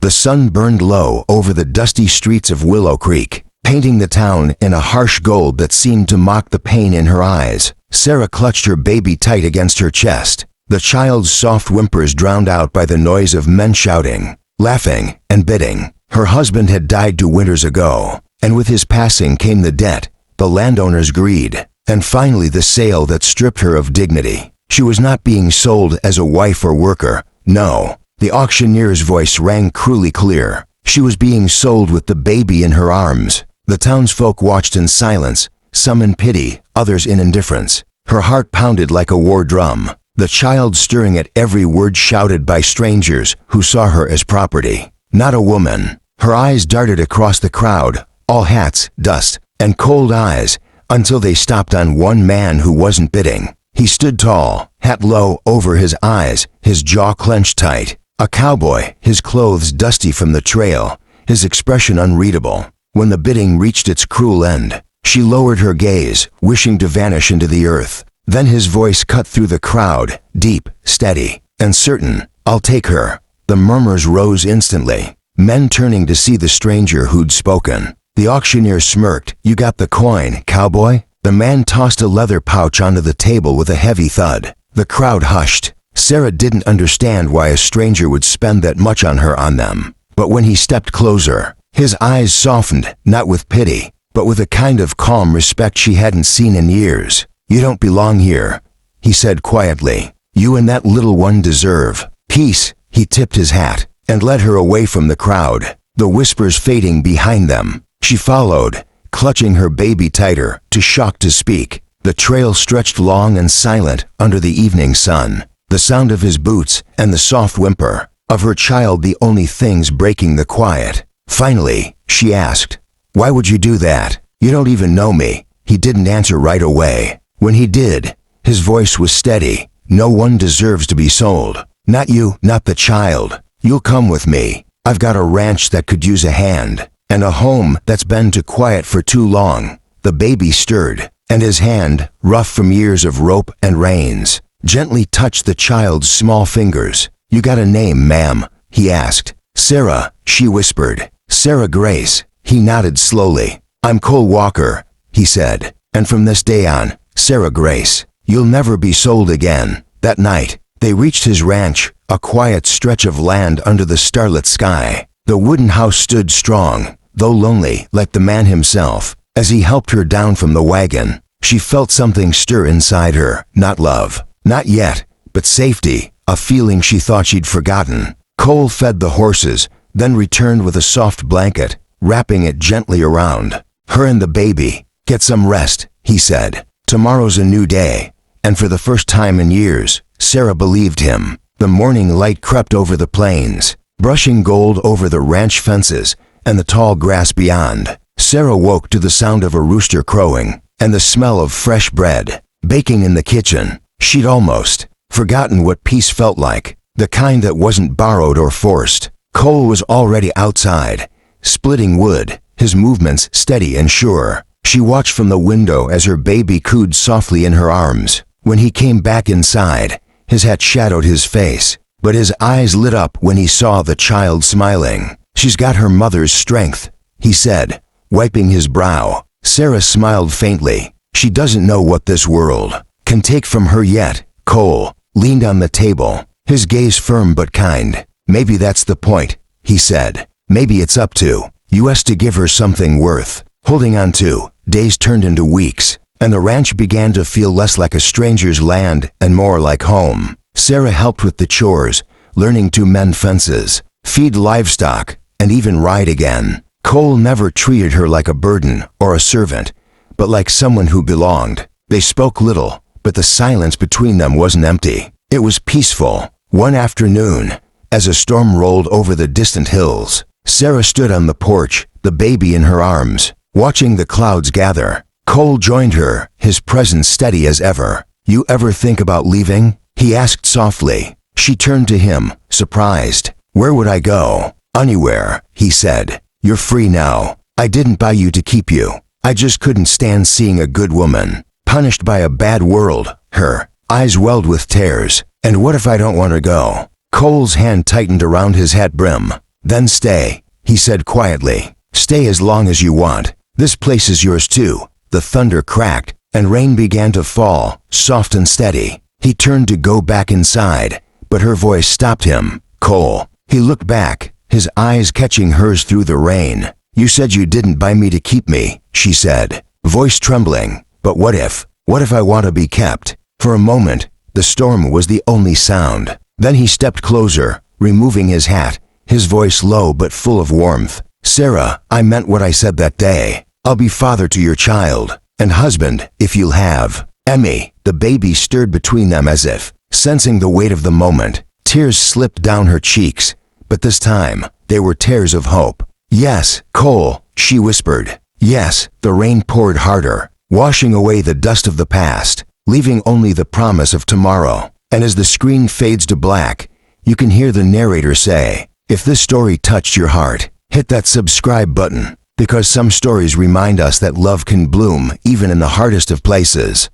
The sun burned low over the dusty streets of Willow Creek, painting the town in a harsh gold that seemed to mock the pain in her eyes. Sarah clutched her baby tight against her chest, the child's soft whimpers drowned out by the noise of men shouting, laughing, and bidding. Her husband had died 2 winters ago, and with his passing came the debt, the landowner's greed, and finally the sale that stripped her of dignity. She was not being sold as a wife or worker, no. The auctioneer's voice rang cruelly clear. She was being sold with the baby in her arms. The townsfolk watched in silence, some in pity, others in indifference. Her heart pounded like a war drum, the child stirring at every word shouted by strangers who saw her as property, not a woman. Her eyes darted across the crowd, all hats, dust, and cold eyes, until they stopped on one man who wasn't bidding. He stood tall, hat low over his eyes, his jaw clenched tight. A cowboy, his clothes dusty from the trail, his expression unreadable. When the bidding reached its cruel end, she lowered her gaze, wishing to vanish into the earth. Then his voice cut through the crowd, deep, steady, and certain. "I'll take her." The murmurs rose instantly, men turning to see the stranger who'd spoken. The auctioneer smirked. "You got the coin, cowboy?" The man tossed a leather pouch onto the table with a heavy thud. The crowd hushed. Sarah didn't understand why a stranger would spend that much on them. But when he stepped closer, his eyes softened, not with pity, but with a kind of calm respect she hadn't seen in years. "You don't belong here," he said quietly. "You and that little one deserve peace." He tipped his hat and led her away from the crowd, the whispers fading behind them. She followed, clutching her baby tighter, too shocked to speak. The trail stretched long and silent under the evening sun, the sound of his boots and the soft whimper of her child the only things breaking the quiet. Finally, she asked, "Why would you do that? You don't even know me." He didn't answer right away. When he did, his voice was steady. "No one deserves to be sold. Not you, not the child. You'll come with me. I've got a ranch that could use a hand, and a home that's been too quiet for too long." The baby stirred, and his hand, rough from years of rope and reins, gently touched the child's small fingers. "You got a name, ma'am?" he asked. "Sarah," she whispered. "Sarah Grace." He nodded slowly. "I'm Cole Walker," he said. "And from this day on, Sarah Grace, you'll never be sold again." That night, they reached his ranch, a quiet stretch of land under the starlit sky. The wooden house stood strong, though lonely, like the man himself. As he helped her down from the wagon, she felt something stir inside her. Not love, not yet, but safety, a feeling she thought she'd forgotten. Cole fed the horses, then returned with a soft blanket, wrapping it gently around her and the baby. "Get some rest," he said. "Tomorrow's a new day." And for the first time in years, Sarah believed him. The morning light crept over the plains, brushing gold over the ranch fences and the tall grass beyond. Sarah woke to the sound of a rooster crowing and the smell of fresh bread baking in the kitchen. She'd almost forgotten what peace felt like, the kind that wasn't borrowed or forced. Cole was already outside, splitting wood, his movements steady and sure. She watched from the window as her baby cooed softly in her arms. When he came back inside, his hat shadowed his face, but his eyes lit up when he saw the child smiling. "She's got her mother's strength," he said, wiping his brow. Sarah smiled faintly. "She doesn't know what this world can take from her yet." Cole leaned on the table, his gaze firm but kind. "Maybe that's the point," he said. "Maybe it's up to us to give her something worth holding on to." Days turned into weeks, and the ranch began to feel less like a stranger's land and more like home. Sarah helped with the chores, learning to mend fences, feed livestock, and even ride again. Cole never treated her like a burden or a servant, but like someone who belonged. They spoke little, but the silence between them wasn't empty. It was peaceful. One afternoon, as a storm rolled over the distant hills, Sarah stood on the porch, the baby in her arms, watching the clouds gather. Cole joined her, his presence steady as ever. "You ever think about leaving?" he asked softly. She turned to him, surprised. "Where would I go?" "Anywhere," he said. "You're free now. I didn't buy you to keep you. I just couldn't stand seeing a good woman punished by a bad world." Her eyes welled with tears. "And what if I don't want to go?" Cole's hand tightened around his hat brim. Then stay, he said quietly. Stay as long as you want. This place is yours too. The thunder cracked, and rain began to fall, soft and steady. He turned to go back inside, but her voice stopped him. Cole. He looked back, his eyes catching hers through the rain. You said you didn't buy me to keep me, she said, voice trembling. But what if? What if I want to be kept? For a moment, the storm was the only sound. Then he stepped closer, removing his hat, his voice low but full of warmth. Sarah, I meant what I said that day. I'll be father to your child, and husband, if you'll have. Emmy, the baby stirred between them as if, sensing the weight of the moment. Tears slipped down her cheeks, but this time, they were tears of hope. Yes, Cole, she whispered. Yes, the rain poured harder, washing away the dust of the past, leaving only the promise of tomorrow. And as the screen fades to black, you can hear the narrator say, if this story touched your heart, hit that subscribe button, because some stories remind us that love can bloom even in the hardest of places.